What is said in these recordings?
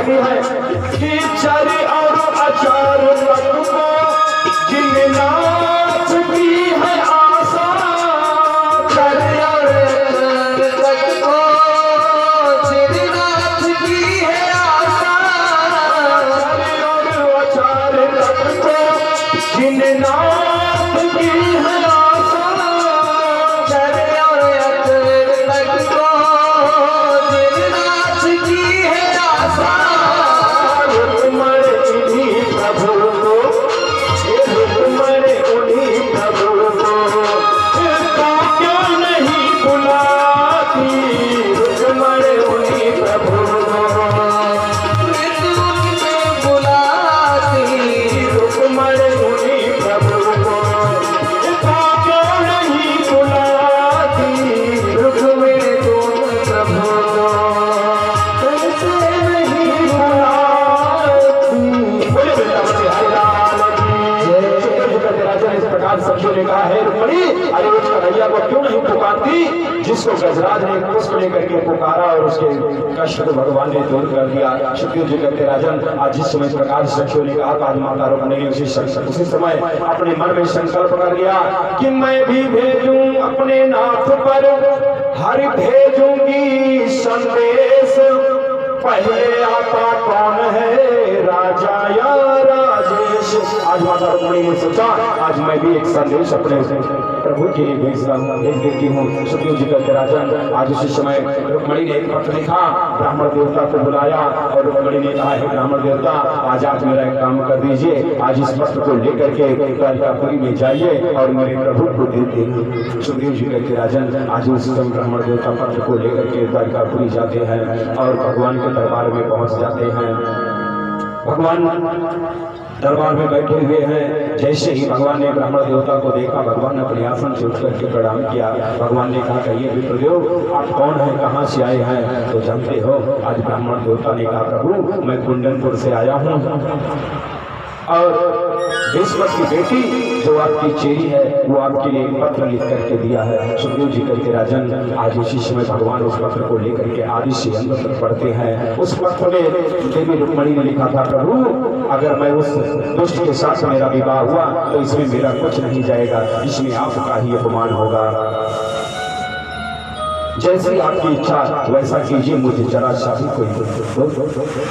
कहती है खिचड़ और अचार तक को जिन नाथ की है आशा, खिचड़ और तक को जिन नाथ की है आशा, खिचड़ और अचार तक को जिन नाथ की है आशा, खिचड़ और तक को जिन नाथ की है आशा, रुक्मण इन्हीं प्रभु को, रुक्मण उन्हीं प्रभु को, तो क्यों नहीं बुलाती रुक्मण उन्हीं प्रभु को, बुलाती रुक्मण उन्हीं प्रभु को, तो क्यों नहीं बुलाती रुक्मण तुम प्रभु को, कैसे नहीं बुलाती। बोले वृंदावन बिहारी लाल की जय। राजा ने इस प्रकार सखियों ने कहा है रुक्मणी, अरे उस कन्हैया को क्यों नहीं पुकारती जिसको गजराज ने पुष्प लेकर के पुकारा और उसके कष्ट को भगवान ने दूर कर दिया। सुखदेव जी कहते राजन, आज जिस समय इस प्रकार सखियों ने कहा आज माता रुक्मणी ने उसी समय अपने मन में संकल्प कर लिया कि मैं भी भेजूं अपने नाथ पर हर भेजूंगी संदेश, पहले आता कौन है राजा या राजेश। आज माता रुक्मणी ने सोचा आज मैं भी एक संदेश अपने प्रभु के लिए भेज देती हूँ। सुखदेव जी कहते राजन, आज उसी समय रुक्मणी ने एक पत्र लिखा, ब्राह्मण देवता को बुलाया और रुक्मणी ने कहा है ब्राह्मण देवता आज आप मेरा एक काम कर दीजिए, आज इस पत्र को लेकर के द्वारिकापुरी में जाइए और मेरे प्रभु को दे देंगे। सुखदेव जी कहते राजन, आज उस समय ब्राह्मण देवता पत्र को लेकर के द्वारिकापुरी जाते हैं और भगवान के दरबार में पहुंच जाते हैं। भगवान दरबार में बैठे हुए हैं। जैसे ही भगवान ने ब्राह्मण देवता को देखा, भगवान ने अपने आसन से उठ करके प्रणाम किया। भगवान ने कहा कहिए विप्रदेव आप कौन हैं, कहाँ से आए हैं? तो जानते हो आज ब्राह्मण देवता ने कहा प्रभु मैं कुंडनपुर से आया हूँ और विश्व की बेटी जो आपकी चेरी है वो आपके लिए एक पत्र लिख करके दिया है। सुखदेव जी कहते राजन, आज इसी समय भगवान उस पत्र को लेकर के आदि से अंत तक पढ़ते हैं। उस पत्र में देवी रुक्मणी ने लिखा था प्रभु अगर मैं उस दुष्ट के साथ मेरा विवाह हुआ तो इसमें मेरा कुछ नहीं जाएगा, इसमें आपका ही अपमान होगा। जैसी आपकी इच्छा वैसा कीजिए, मुझे जरा सा भी कोई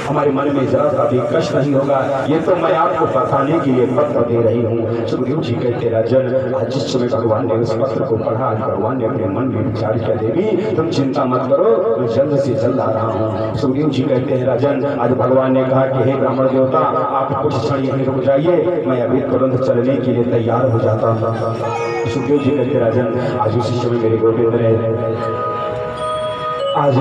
हमारे मन में जरा सा भी कष्ट नहीं होगा, ये तो मैं आपको बताने के लिए पत्र दे रही हूँ। सुखदेव जी कहते राजन, आज जिस समय भगवान ने उस पत्र को पढ़ा, आज भगवान ने अपने मन में विचार किया देवी तुम चिंता मत करो, मैं जल्द से जल्द आ रहा हूँ। सुखदेव जी कहते हैं राजन, आज भगवान ने कहा कि हे ब्राह्मण देवता आप कुछ क्षण यहीं रुक जाइए, मैं अभी तुरंत चलने के लिए तैयार हो जाता हूँ। सुखदेव जी कहते राजन, आज उसी समय मेरे गोविंद ने आज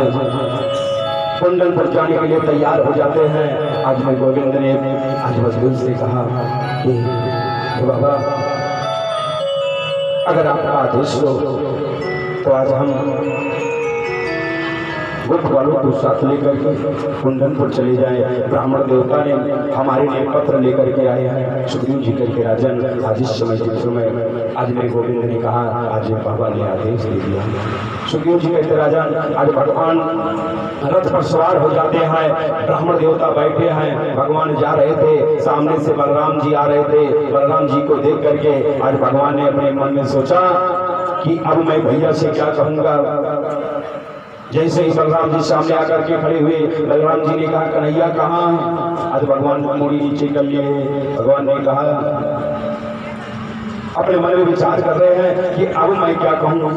कुंडन पर जाने के लिए तैयार हो जाते हैं। आज मैं गोविंद ने आज मजदूर से कहा कि बाबा अगर आपका आदेश हो तो आज हम गुप्त वालों को साथ लेकर के कुंडनपुर चले जाएं। ब्राह्मण देवता ने हमारे लिए पत्र लेकर के आए हैं। सुखदेव जी करके राजन, आज इस समय जिस समय आज मेरे गोविंद ने कहा, आज बाबा ने आदेश दे दिया। सुखदेव जी कहते राजन, आज भगवान रथ पर सवार हो जाते हैं, ब्राह्मण देवता बैठे हैं, भगवान जा रहे थे, सामने से बलराम जी आ रहे थे। बलराम जी को देख करके आज भगवान ने अपने मन में सोचा कि अब मैं भैया से क्या कहूँगा। जैसे ही बलराम जी सामने आकर के खड़े हुए, बलराम जी ने कहा कन्हैया कहाँ है? आज भगवान मोड़ी नीचे कर लिए। भगवान ने कहा, अपने मन में विचार कर रहे हैं कि अब मैं क्या कहूँ।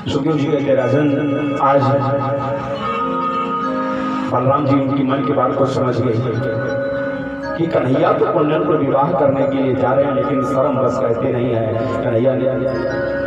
सुखदेव जी कहते राजन, आज बलराम जी उनकी मन की बात को समझ गए कि कन्हैया तो कुंडन पर विवाह करने के लिए जा रहे हैं, लेकिन शर्म बस कहते नहीं है। कन्हैया ने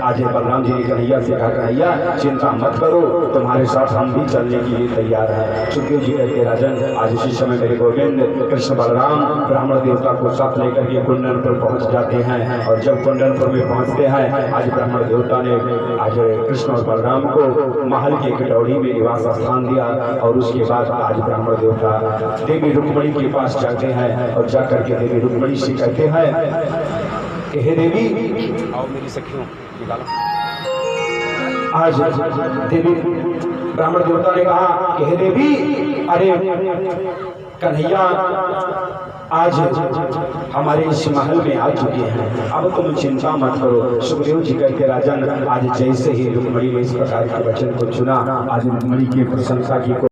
आज बलराम जी ने कन्हैया से कहा, कन्हैया चिंता मत करो, तुम्हारे साथ हम भी चलने के लिए तैयार हैं। सुखदेव जी कहते राजन, आज इसी समय मेरे गोविंद कृष्ण बलराम ब्राह्मण देवता को साथ लेकर के कुंडनपुर पहुंच जाते हैं। और जब कुंडनपुर में पहुंचते हैं, आज ब्राह्मण देवता ने आज कृष्ण और बलराम को महल की कटौड़ी में निवास स्थान दिया। और उसके बाद आज ब्राह्मण देवता देवी रुक्मणी के पास जाते हैं और जाकर के देवी रुक्मणी से कहते हैं कि हे देवी, आओ मेरी सखियों निकालो। आज देवी ब्राह्मण देवता ने कहा कि हे देवी, अरे कन्हैया आज हमारे इस महल में आ चुके हैं, अब तुम चिंता मत करो। सुग्रीव जी कहते राजन, आज जैसे ही रुक्मणी ने इस प्रकार के वचन को सुना, आज रुक्मणी की प्रशंसा की